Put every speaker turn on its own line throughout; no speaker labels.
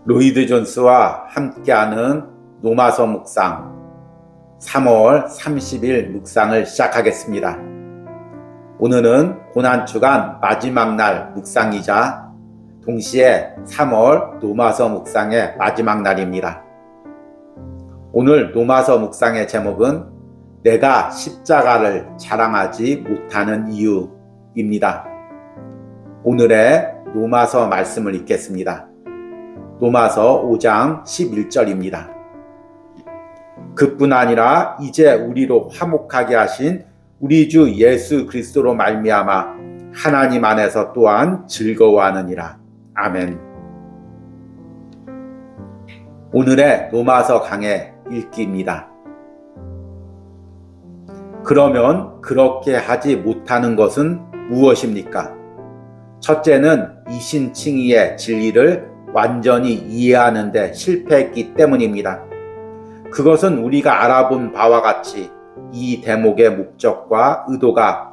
로이드 존스와 함께하는 로마서 묵상 3월 30일 묵상을 시작하겠습니다. 오늘은 고난주간 마지막 날 묵상이자 동시에 3월 로마서 묵상의 마지막 날입니다. 오늘 로마서 묵상의 제목은 내가 십자가를 자랑하지 못하는 이유입니다. 오늘의 로마서 말씀을 읽겠습니다. 로마서 5장 11절입니다. 그뿐 아니라 이제 우리로 화목하게 하신 우리 주 예수 그리스도로 말미암아 하나님 안에서 또한 즐거워하느니라. 아멘. 오늘의 로마서 강의 읽기입니다. 그러면 그렇게 하지 못하는 것은 무엇입니까? 첫째는 이신칭의의 진리를 완전히 이해하는 데 실패했기 때문입니다. 그것은 우리가 알아본 바와 같이 이 대목의 목적과 의도가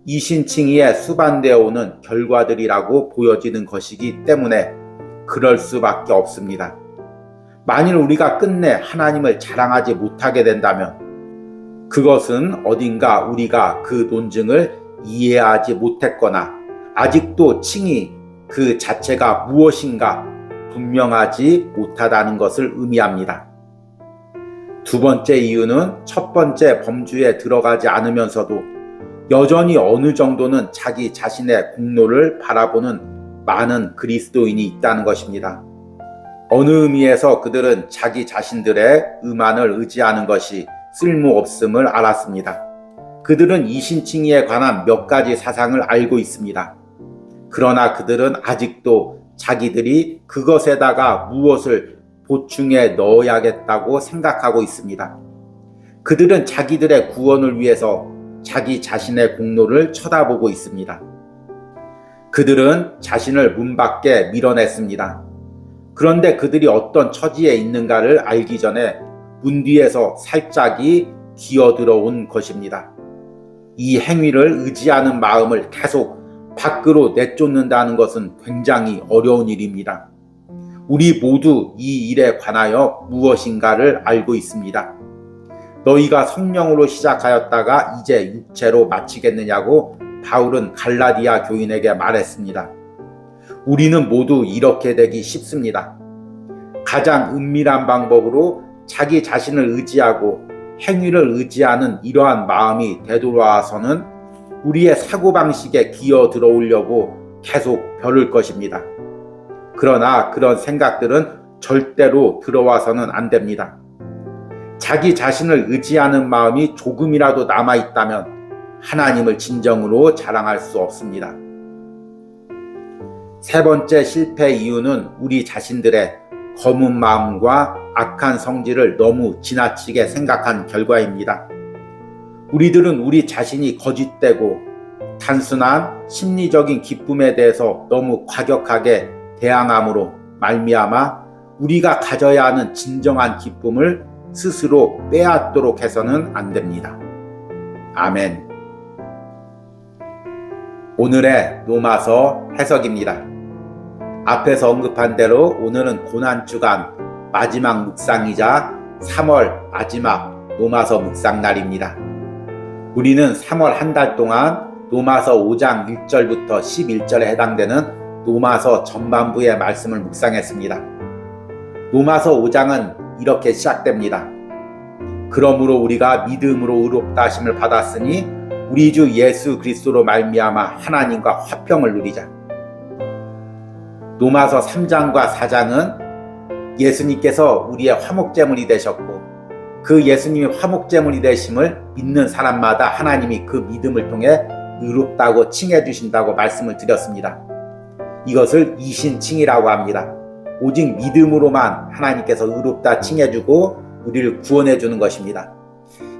이신칭의에 수반되어 오는 결과들이라고 보여지는 것이기 때문에 그럴 수밖에 없습니다. 만일 우리가 끝내 하나님을 자랑하지 못하게 된다면 그것은 어딘가 우리가 그 논증을 이해하지 못했거나 아직도 칭의 그 자체가 무엇인가 분명하지 못하다는 것을 의미합니다. 두 번째 이유는 첫 번째 범주에 들어가지 않으면서도 여전히 어느 정도는 자기 자신의 공로를 바라보는 많은 그리스도인이 있다는 것입니다. 어느 의미에서 그들은 자기 자신들의 의만을 의지하는 것이 쓸모없음을 알았습니다. 그들은 이신칭의에 관한 몇 가지 사상을 알고 있습니다. 그러나 그들은 아직도 자기들이 그것에다가 무엇을 보충해 넣어야겠다고 생각하고 있습니다. 그들은 자기들의 구원을 위해서 자기 자신의 공로를 쳐다보고 있습니다. 그들은 자신을 문 밖에 밀어냈습니다. 그런데 그들이 어떤 처지에 있는가를 알기 전에 문 뒤에서 살짝이 기어들어온 것입니다. 이 행위를 의지하는 마음을 계속 밖으로 내쫓는다는 것은 굉장히 어려운 일입니다. 우리 모두 이 일에 관하여 무엇인가를 알고 있습니다. 너희가 성령으로 시작하였다가 이제 육체로 마치겠느냐고 바울은 갈라디아 교인에게 말했습니다. 우리는 모두 이렇게 되기 쉽습니다. 가장 은밀한 방법으로 자기 자신을 의지하고 행위를 의지하는 이러한 마음이 되돌아와서는 우리의 사고방식에 기어 들어오려고 계속 벼를 것입니다. 그러나 그런 생각들은 절대로 들어와서는 안 됩니다. 자기 자신을 의지하는 마음이 조금이라도 남아있다면 하나님을 진정으로 자랑할 수 없습니다. 세 번째 실패 이유는 우리 자신들의 검은 마음과 악한 성질을 너무 지나치게 생각한 결과입니다. 우리들은 우리 자신이 거짓되고 단순한 심리적인 기쁨에 대해서 너무 과격하게 대항함으로 말미암아 우리가 가져야 하는 진정한 기쁨을 스스로 빼앗도록 해서는 안 됩니다. 아멘. 오늘의 로마서 해석입니다. 앞에서 언급한 대로 오늘은 고난주간 마지막 묵상이자 3월 마지막 로마서 묵상 날입니다. 우리는 3월 한 달 동안 로마서 5장 1절부터 11절에 해당되는 로마서 전반부의 말씀을 묵상했습니다. 로마서 5장은 이렇게 시작됩니다. 그러므로 우리가 믿음으로 의롭다 하심을 받았으니 우리 주 예수 그리스도로 말미암아 하나님과 화평을 누리자. 로마서 3장과 4장은 예수님께서 우리의 화목제물이 되셨고 그 예수님이 화목제물이 되심을 믿는 사람마다 하나님이 그 믿음을 통해 의롭다고 칭해 주신다고 말씀을 드렸습니다. 이것을 이신칭이라고 합니다. 오직 믿음으로만 하나님께서 의롭다 칭해 주고 우리를 구원해 주는 것입니다.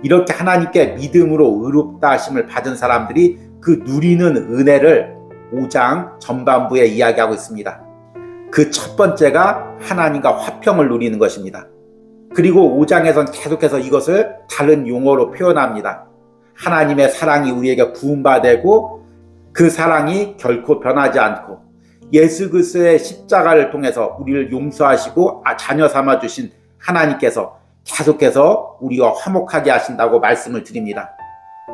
이렇게 하나님께 믿음으로 의롭다 하심을 받은 사람들이 그 누리는 은혜를 5장 전반부에 이야기하고 있습니다. 그 첫 번째가 하나님과 화평을 누리는 것입니다. 그리고 5장에선 계속해서 이것을 다른 용어로 표현합니다. 하나님의 사랑이 우리에게 부음받고 그 사랑이 결코 변하지 않고 예수 그리스도의 십자가를 통해서 우리를 용서하시고 자녀 삼아 주신 하나님께서 계속해서 우리와 화목하게 하신다고 말씀을 드립니다.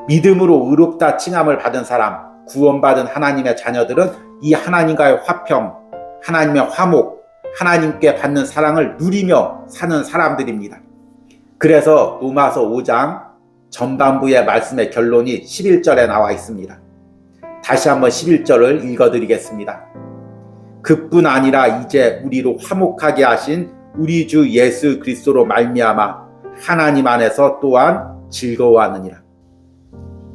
믿음으로 의롭다 칭함을 받은 사람, 구원받은 하나님의 자녀들은 이 하나님과의 화평, 하나님의 화목, 하나님께 받는 사랑을 누리며 사는 사람들입니다. 그래서 로마서 5장 전반부의 말씀의 결론이 11절에 나와 있습니다. 다시 한번 11절을 읽어드리겠습니다. 그뿐 아니라 이제 우리로 화목하게 하신 우리 주 예수 그리스도로 말미암아 하나님 안에서 또한 즐거워하느니라.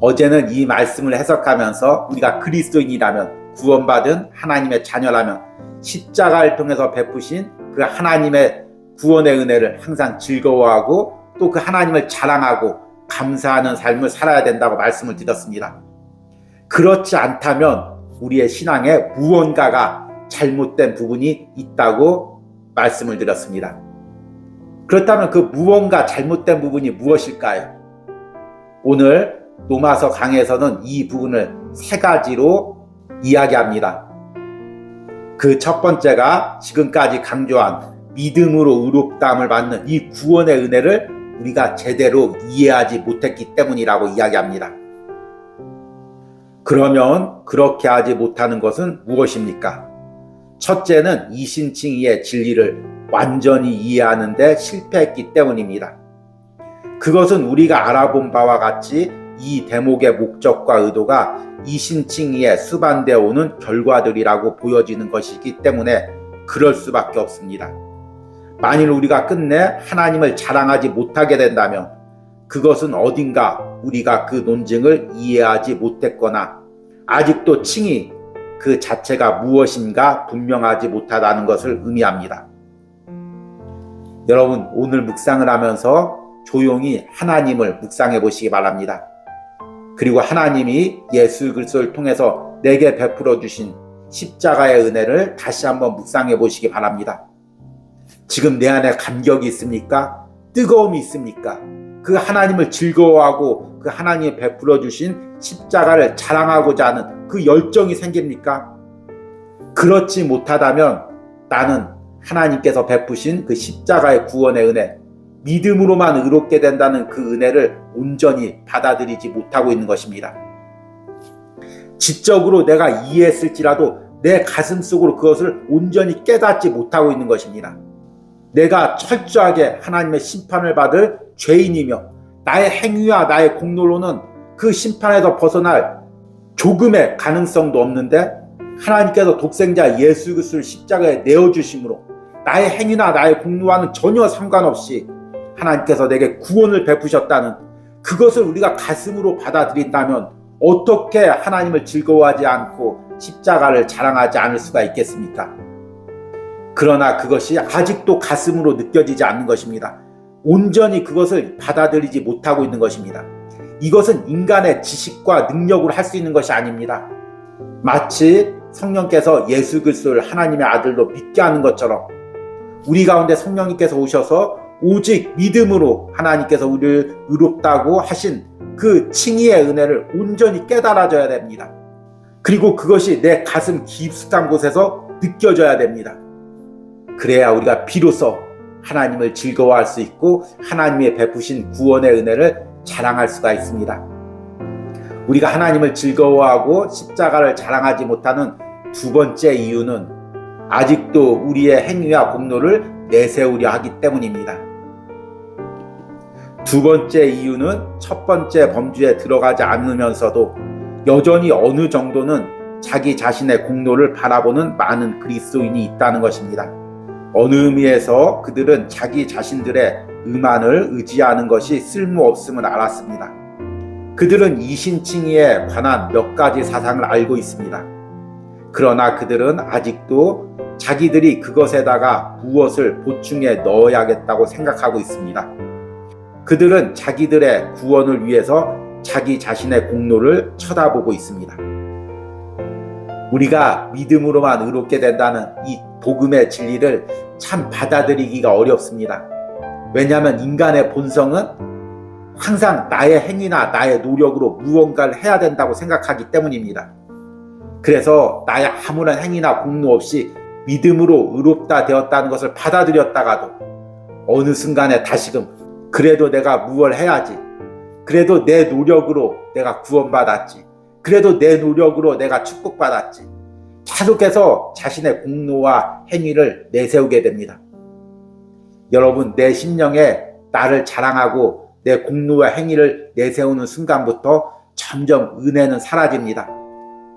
어제는 이 말씀을 해석하면서 우리가 그리스도인이라면, 구원받은 하나님의 자녀라면 십자가를 통해서 베푸신 그 하나님의 구원의 은혜를 항상 즐거워하고 또 그 하나님을 자랑하고 감사하는 삶을 살아야 된다고 말씀을 드렸습니다. 그렇지 않다면 우리의 신앙에 무언가가 잘못된 부분이 있다고 말씀을 드렸습니다. 그렇다면 그 무언가 잘못된 부분이 무엇일까요? 오늘 로마서 강해에서는 이 부분을 3가지로 이야기합니다. 그 첫 번째가 지금까지 강조한 믿음으로 의롭다함을 받는 이 구원의 은혜를 우리가 제대로 이해하지 못했기 때문이라고 이야기합니다. 그러면 그렇게 하지 못하는 것은 무엇입니까? 첫째는 이신칭의의 진리를 완전히 이해하는 데 실패했기 때문입니다. 그것은 우리가 알아본 바와 같이 이 대목의 목적과 의도가 이신칭의에 수반되어 오는 결과들이라고 보여지는 것이기 때문에 그럴 수밖에 없습니다. 만일 우리가 끝내 하나님을 자랑하지 못하게 된다면 그것은 어딘가 우리가 그 논증을 이해하지 못했거나 아직도 칭의 그 자체가 무엇인가 분명하지 못하다는 것을 의미합니다. 여러분, 오늘 묵상을 하면서 조용히 하나님을 묵상해 보시기 바랍니다. 그리고 하나님이 예수 그리스도를 통해서 내게 베풀어 주신 십자가의 은혜를 다시 한번 묵상해 보시기 바랍니다. 지금 내 안에 감격이 있습니까? 뜨거움이 있습니까? 그 하나님을 즐거워하고 그 하나님이 베풀어 주신 십자가를 자랑하고자 하는 그 열정이 생깁니까? 그렇지 못하다면 나는 하나님께서 베푸신 그 십자가의 구원의 은혜, 믿음으로만 의롭게 된다는 그 은혜를 온전히 받아들이지 못하고 있는 것입니다. 지적으로 내가 이해했을지라도 내 가슴 속으로 그것을 온전히 깨닫지 못하고 있는 것입니다. 내가 철저하게 하나님의 심판을 받을 죄인이며 나의 행위와 나의 공로로는 그 심판에서 벗어날 조금의 가능성도 없는데 하나님께서 독생자 예수 그리스도를 십자가에 내어주심으로 나의 행위나 나의 공로와는 전혀 상관없이 하나님께서 내게 구원을 베푸셨다는 그것을 우리가 가슴으로 받아들인다면 어떻게 하나님을 즐거워하지 않고 십자가를 자랑하지 않을 수가 있겠습니까? 그러나 그것이 아직도 가슴으로 느껴지지 않는 것입니다. 온전히 그것을 받아들이지 못하고 있는 것입니다. 이것은 인간의 지식과 능력으로 할 수 있는 것이 아닙니다. 마치 성령께서 예수 그리스도를 하나님의 아들로 믿게 하는 것처럼 우리 가운데 성령님께서 오셔서 오직 믿음으로 하나님께서 우리를 의롭다고 하신 그 칭의의 은혜를 온전히 깨달아져야 됩니다. 그리고 그것이 내 가슴 깊숙한 곳에서 느껴져야 됩니다. 그래야 우리가 비로소 하나님을 즐거워할 수 있고 하나님의 베푸신 구원의 은혜를 자랑할 수가 있습니다. 우리가 하나님을 즐거워하고 십자가를 자랑하지 못하는 두 번째 이유는 아직도 우리의 행위와 공로를 내세우려 하기 때문입니다. 두 번째 이유는 첫 번째 범주에 들어가지 않으면서도 여전히 어느 정도는 자기 자신의 공로를 바라보는 많은 그리스도인이 있다는 것입니다. 어느 의미에서 그들은 자기 자신들의 의만을 의지하는 것이 쓸모없음을 알았습니다. 그들은 이신칭의에 관한 몇 가지 사상을 알고 있습니다. 그러나 그들은 아직도 자기들이 그것에다가 무엇을 보충해 넣어야겠다고 생각하고 있습니다. 그들은 자기들의 구원을 위해서 자기 자신의 공로를 쳐다보고 있습니다. 우리가 믿음으로만 의롭게 된다는 이 복음의 진리를 참 받아들이기가 어렵습니다. 왜냐하면 인간의 본성은 항상 나의 행위나 나의 노력으로 무언가를 해야 된다고 생각하기 때문입니다. 그래서 나의 아무런 행위나 공로 없이 믿음으로 의롭다 되었다는 것을 받아들였다가도 어느 순간에 다시금 그래도 내가 무엇을 해야지, 그래도 내 노력으로 내가 구원받았지, 그래도 내 노력으로 내가 축복받았지, 계속해서 자신의 공로와 행위를 내세우게 됩니다. 여러분, 내 심령에 나를 자랑하고 내 공로와 행위를 내세우는 순간부터 점점 은혜는 사라집니다.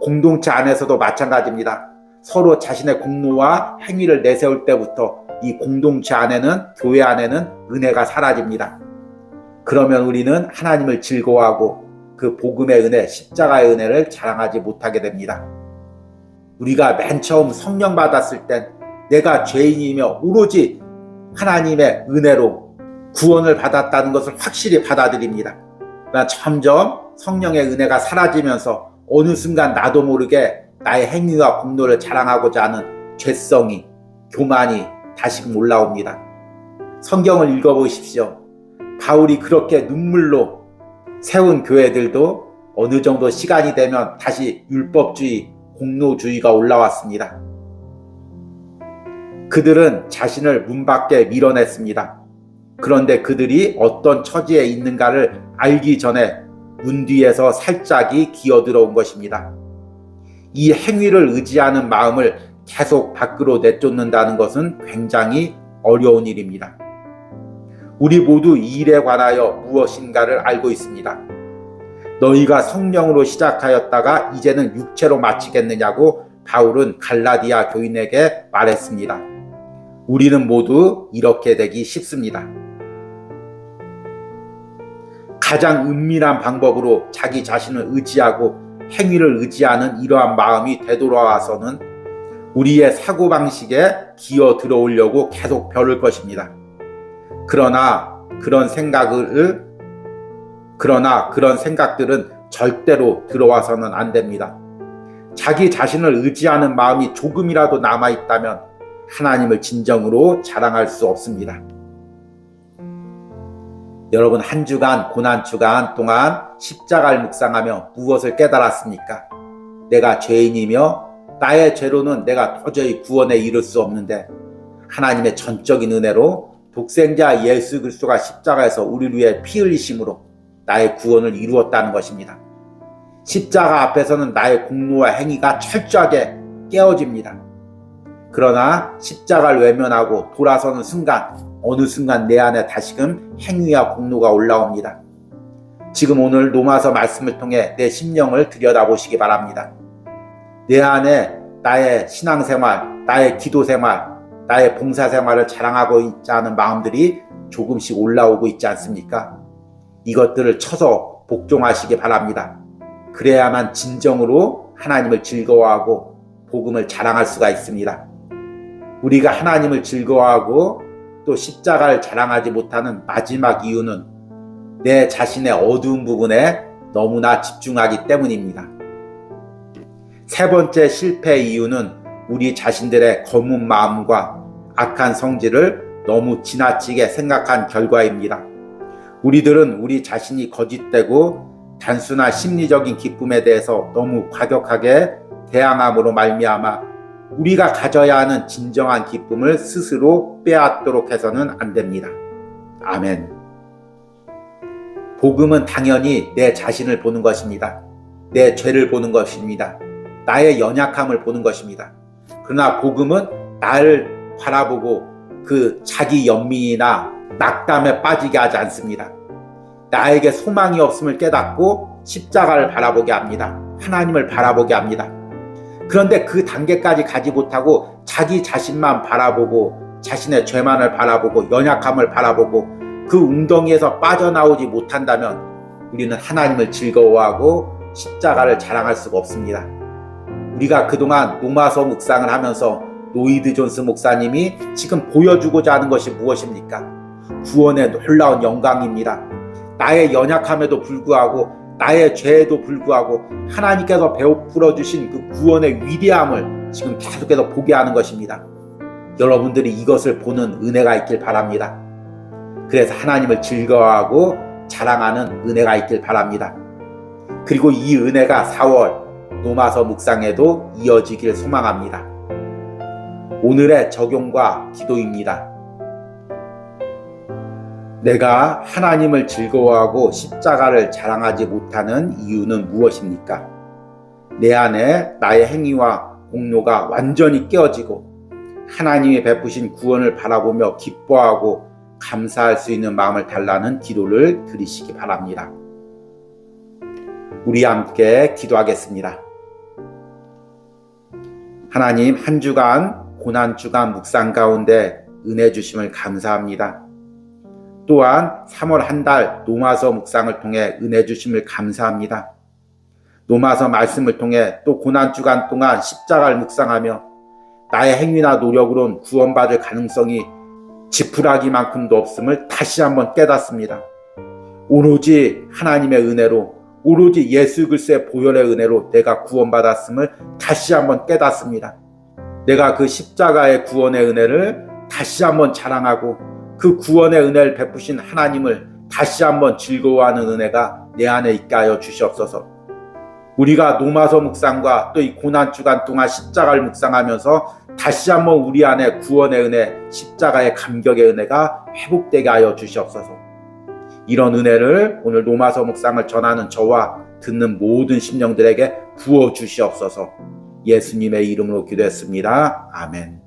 공동체 안에서도 마찬가지입니다. 서로 자신의 공로와 행위를 내세울 때부터 이 공동체 안에는, 교회 안에는 은혜가 사라집니다. 그러면 우리는 하나님을 즐거워하고 그 복음의 은혜, 십자가의 은혜를 자랑하지 못하게 됩니다. 우리가 맨 처음 성령 받았을 땐 내가 죄인이며 오로지 하나님의 은혜로 구원을 받았다는 것을 확실히 받아들입니다. 그러나 점점 성령의 은혜가 사라지면서 어느 순간 나도 모르게 나의 행위와 공로를 자랑하고자 하는 죄성이, 교만이 다시금 올라옵니다. 성경을 읽어보십시오. 바울이 그렇게 눈물로 세운 교회들도 어느 정도 시간이 되면 다시 율법주의, 공로주의가 올라왔습니다. 그들은 자신을 문 밖에 밀어냈습니다. 그런데 그들이 어떤 처지에 있는가를 알기 전에 문 뒤에서 살짝이 기어들어온 것입니다. 이 행위를 의지하는 마음을 계속 밖으로 내쫓는다는 것은 굉장히 어려운 일입니다. 우리 모두 이 일에 관하여 무엇인가를 알고 있습니다. 너희가 성령으로 시작하였다가 이제는 육체로 마치겠느냐고 바울은 갈라디아 교인에게 말했습니다. 우리는 모두 이렇게 되기 쉽습니다. 가장 은밀한 방법으로 자기 자신을 의지하고 행위를 의지하는 이러한 마음이 되돌아와서는 우리의 사고방식에 기어 들어오려고 계속 벼를 것입니다. 그러나 그런 생각들은 절대로 들어와서는 안 됩니다. 자기 자신을 의지하는 마음이 조금이라도 남아있다면 하나님을 진정으로 자랑할 수 없습니다. 여러분, 한 주간, 고난주간 동안 십자가를 묵상하며 무엇을 깨달았습니까? 내가 죄인이며 나의 죄로는 내가 도저히 구원에 이를 수 없는데 하나님의 전적인 은혜로 독생자 예수 그리스도가 십자가에서 우리를 위해 피 흘리심으로 나의 구원을 이루었다는 것입니다. 십자가 앞에서는 나의 공로와 행위가 철저하게 깨어집니다. 그러나 십자가를 외면하고 돌아서는 순간, 어느 순간 내 안에 다시금 행위와 공로가 올라옵니다. 지금 오늘 로마서 말씀을 통해 내 심령을 들여다보시기 바랍니다. 내 안에 나의 신앙생활, 나의 기도생활, 나의 봉사생활을 자랑하고 있지 않은 마음들이 조금씩 올라오고 있지 않습니까? 이것들을 쳐서 복종하시기 바랍니다. 그래야만 진정으로 하나님을 즐거워하고 복음을 자랑할 수가 있습니다. 우리가 하나님을 즐거워하고 또 십자가를 자랑하지 못하는 마지막 이유는 내 자신의 어두운 부분에 너무나 집중하기 때문입니다. 세 번째 실패의 이유는 우리 자신들의 검은 마음과 악한 성질을 너무 지나치게 생각한 결과입니다. 우리들은 우리 자신이 거짓되고 단순한 심리적인 기쁨에 대해서 너무 과격하게 대항함으로 말미암아 우리가 가져야 하는 진정한 기쁨을 스스로 빼앗도록 해서는 안 됩니다. 아멘. 복음은 당연히 내 자신을 보는 것입니다. 내 죄를 보는 것입니다. 나의 연약함을 보는 것입니다. 그러나 복음은 나를 바라보고 그 자기 연민이나 낙담에 빠지게 하지 않습니다. 나에게 소망이 없음을 깨닫고 십자가를 바라보게 합니다. 하나님을 바라보게 합니다. 그런데 그 단계까지 가지 못하고 자기 자신만 바라보고 자신의 죄만을 바라보고 연약함을 바라보고 그 웅덩이에서 빠져나오지 못한다면 우리는 하나님을 즐거워하고 십자가를 자랑할 수가 없습니다. 우리가 그동안 로마서 묵상을 하면서 로이드 존스 목사님이 지금 보여주고자 하는 것이 무엇입니까? 구원의 놀라운 영광입니다. 나의 연약함에도 불구하고 나의 죄에도 불구하고 하나님께서 베풀어 주신 그 구원의 위대함을 지금 계속해서 보게 하는 것입니다. 여러분들이 이것을 보는 은혜가 있길 바랍니다. 그래서 하나님을 즐거워하고 자랑하는 은혜가 있길 바랍니다. 그리고 이 은혜가 4월 로마서 묵상에도 이어지길 소망합니다. 오늘의 적용과 기도입니다. 내가 하나님을 즐거워하고 십자가를 자랑하지 못하는 이유는 무엇입니까? 내 안에 나의 행위와 공로가 완전히 깨어지고 하나님이 베푸신 구원을 바라보며 기뻐하고 감사할 수 있는 마음을 달라는 기도를 드리시기 바랍니다. 우리 함께 기도하겠습니다. 하나님, 한 주간 고난주간 묵상 가운데 은혜 주심을 감사합니다. 또한 3월 한 달 로마서 묵상을 통해 은혜 주심을 감사합니다. 로마서 말씀을 통해 또 고난주간 동안 십자가를 묵상하며 나의 행위나 노력으론 구원받을 가능성이 지푸라기만큼도 없음을 다시 한번 깨닫습니다. 오로지 하나님의 은혜로, 오로지 예수 그리스도의 보혈의 은혜로 내가 구원받았음을 다시 한번 깨닫습니다. 내가 그 십자가의 구원의 은혜를 다시 한번 자랑하고 그 구원의 은혜를 베푸신 하나님을 다시 한번 즐거워하는 은혜가 내 안에 있게 하여 주시옵소서. 우리가 로마서 묵상과 또 이 고난주간 동안 십자가를 묵상하면서 다시 한번 우리 안에 구원의 은혜, 십자가의 감격의 은혜가 회복되게 하여 주시옵소서. 이런 은혜를 오늘 로마서 묵상을 전하는 저와 듣는 모든 심령들에게 부어 주시옵소서. 예수님의 이름으로 기도했습니다. 아멘.